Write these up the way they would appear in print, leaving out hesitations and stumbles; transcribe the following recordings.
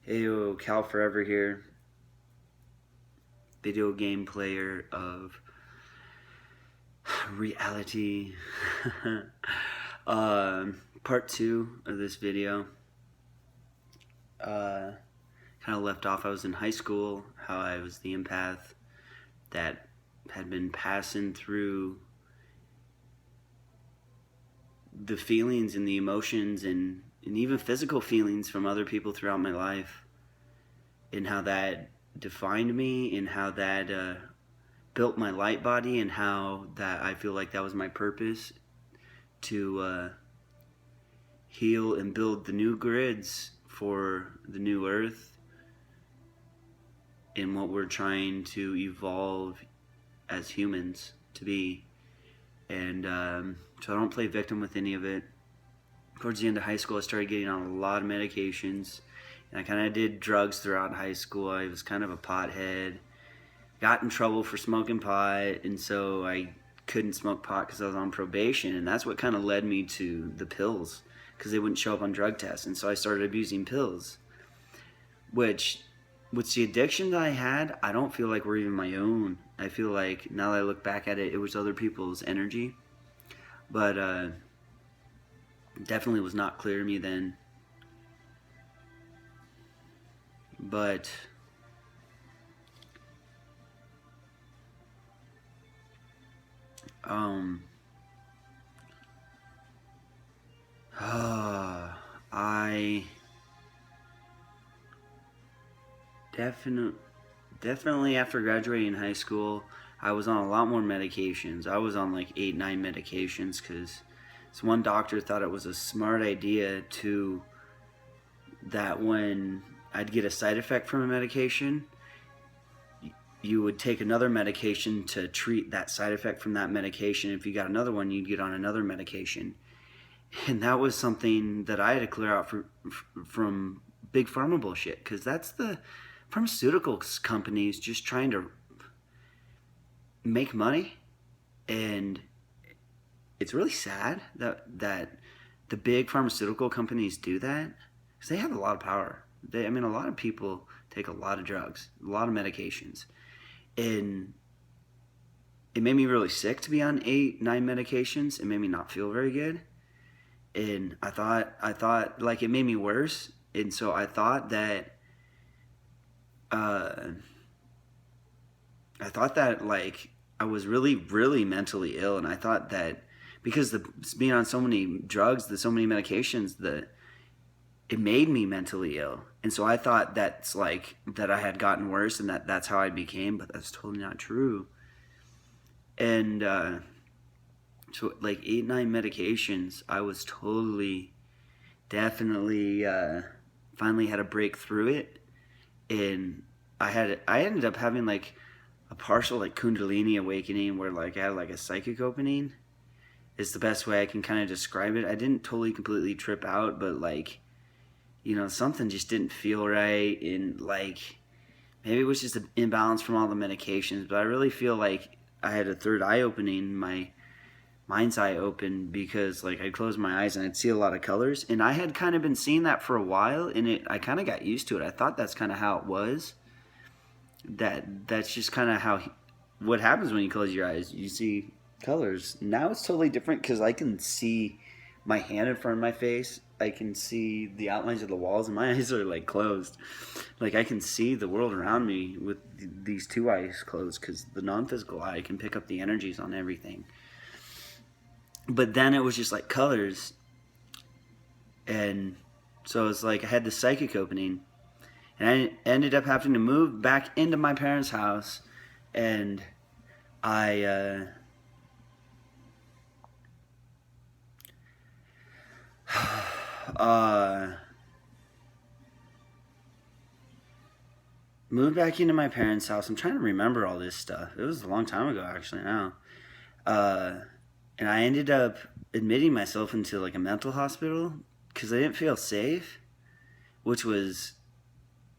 Hey, Cal Forever here, video game player of reality. Part 2 of this video. Kind of left off, I was in high school, how I was the empath that had been passing through the feelings and the emotions and even physical feelings from other people throughout my life, and how that defined me, and how that built my light body, and how that I feel like that was my purpose to heal and build the new grids for the new earth and what we're trying to evolve as humans to be. And so I don't play victim with any of it. Towards the end of high school, I started getting on a lot of medications, and I kind of did drugs throughout high school. I was kind of a pothead, got in trouble for smoking pot, and so I couldn't smoke pot because I was on probation, and that's what kind of led me to the pills, because they wouldn't show up on drug tests, and so I started abusing pills, which, with the addiction that I had, I don't feel like were even my own. I feel like, now that I look back at it, it was other people's energy, but definitely was not clear to me then. But I definitely after graduating high school, I was on a lot more medications. I was on like 8, 9 medications, because this one doctor thought it was a smart idea to, that when I'd get a side effect from a medication, you would take another medication to treat that side effect from that medication. If you got another one, you'd get on another medication. And that was something that I had to clear out from big pharma bullshit, because that's the pharmaceuticals companies just trying to make money. And it's really sad that the big pharmaceutical companies do that, because they have a lot of power. A lot of people take a lot of drugs, a lot of medications, and it made me really sick to be on 8, 9 medications. It made me not feel very good, and I thought like it made me worse, and so I thought that like I was really, really mentally ill, and I thought that because being on so many drugs, so many medications, it made me mentally ill. And so I thought that's like that I had gotten worse, and that's how I became, but that's totally not true. And so like 8, 9 medications, I was definitely finally had to break through it. And I ended up having like a partial like Kundalini awakening, where like I had like a psychic opening, is the best way I can kind of describe it. I didn't totally completely trip out, but like, something just didn't feel right, and like maybe it was just an imbalance from all the medications, but I really feel like I had a third eye opening, my mind's eye open, because like I'd close my eyes and I'd see a lot of colors, and I had kind of been seeing that for a while, and I kind of got used to it. I thought that's kind of how it was. That's just kind of what happens when you close your eyes. You see colors. Now it's totally different, because I can see my hand in front of my face. I can see the outlines of the walls, and my eyes are like closed. Like I can see the world around me with these 2 eyes closed, because the non-physical eye can pick up the energies on everything. But then it was just like colors, and so it's like I had the psychic opening, and I ended up having to move back into my parents' house, and I moved back into my parents' house. I'm trying to remember all this stuff. It was a long time ago, actually, now. And I ended up admitting myself into like a mental hospital, because I didn't feel safe, which was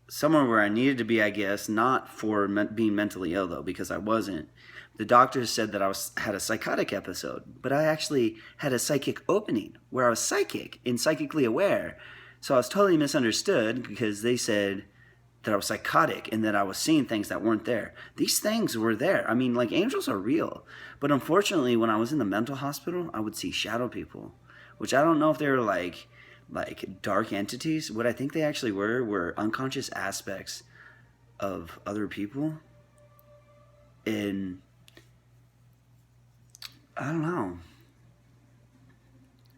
somewhere where I needed to be, I guess, not for being mentally ill, though, because I wasn't. The doctors said that I had a psychotic episode, but I actually had a psychic opening where I was psychic and psychically aware. So I was totally misunderstood because they said that I was psychotic and that I was seeing things that weren't there. These things were there. I mean, like, angels are real. But unfortunately, when I was in the mental hospital, I would see shadow people, which I don't know if they were like dark entities. What I think they actually were unconscious aspects of other people. And I don't know.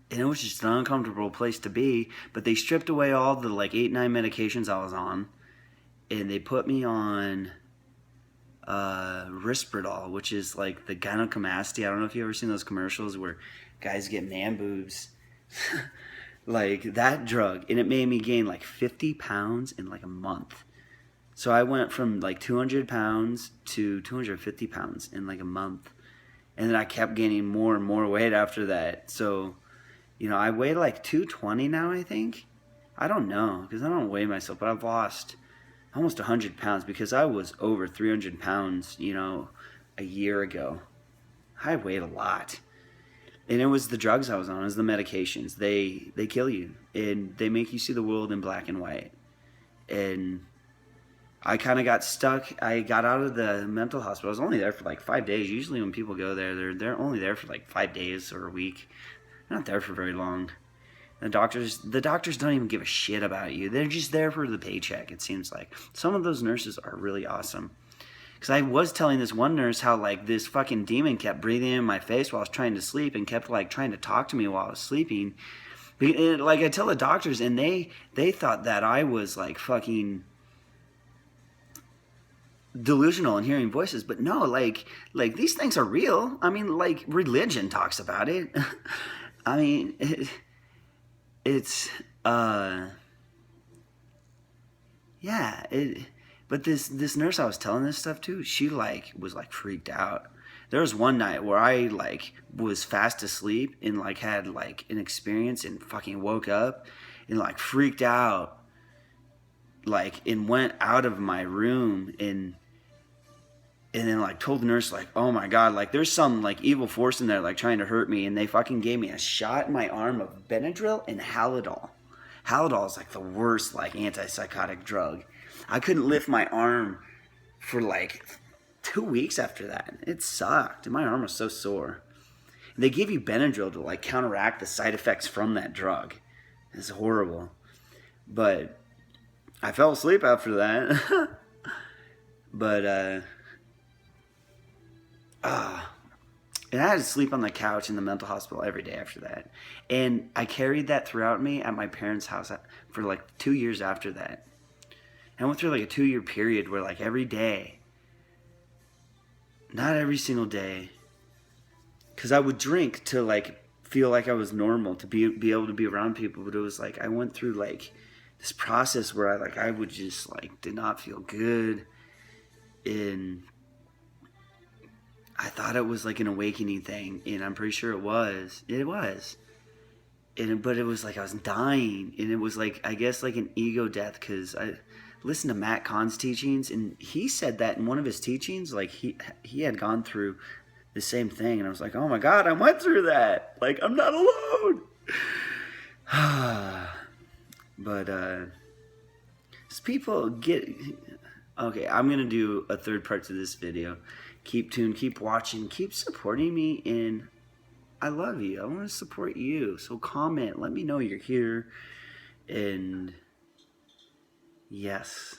And it was just an uncomfortable place to be. But they stripped away all the like 8-9 medications I was on, and they put me on Risperdal, which is like the gynecomastia. I don't know if you've ever seen those commercials where guys get man boobs. Like that drug. And it made me gain like 50 pounds in like a month. So I went from like 200 pounds to 250 pounds in like a month. And then I kept gaining more and more weight after that. So, you know, I weigh like 220 now, I think. I don't know, because I don't weigh myself, but I've lost almost 100 pounds because I was over 300 pounds, you know, a year ago. I weighed a lot. And it was the drugs I was on, it was the medications. They kill you, and they make you see the world in black and white. And I kind of got stuck. I got out of the mental hospital. I was only there for like 5 days. Usually when people go there, they're only there for like 5 days or a week. They're not there for very long. The doctors don't even give a shit about you. They're just there for the paycheck, it seems like. Some of those nurses are really awesome. Because I was telling this one nurse how like this fucking demon kept breathing in my face while I was trying to sleep and kept like trying to talk to me while I was sleeping. And, like I tell the doctors, and they thought that I was like fucking delusional and hearing voices, but no, like these things are real. I mean, like religion talks about it. I mean, it's yeah. But this nurse I was telling this stuff to, she like was like freaked out. There was one night where I like was fast asleep and like had like an experience and fucking woke up and like freaked out, like, and went out of my room and then like told the nurse like, oh my god, like there's some like evil force in there like trying to hurt me, and they fucking gave me a shot in my arm of Benadryl and Halidol. Halidol is like the worst like antipsychotic drug. I couldn't lift my arm for like 2 weeks after that. It sucked. And my arm was so sore. And they give you Benadryl to like counteract the side effects from that drug. It's horrible. But I fell asleep after that. But and I had to sleep on the couch in the mental hospital every day after that. And I carried that throughout me at my parents' house for like 2 years after that. And I went through like a 2-year period where like every day, not every single day, because I would drink to like feel like I was normal, to be able to be around people. But it was like I went through like this process where I would just like did not feel good. And I thought it was like an awakening thing, and I'm pretty sure it was. It was. But it was like I was dying, and it was like, I guess, like an ego death, because I listened to Matt Kahn's teachings, and he said that in one of his teachings, like he had gone through the same thing, and I was like, oh my god, I went through that. Like, I'm not alone. But people get... Okay, I'm going to do a third part to this video. Keep tuned, keep watching, keep supporting me, and I love you. I want to support you. So comment, let me know you're here. And yes.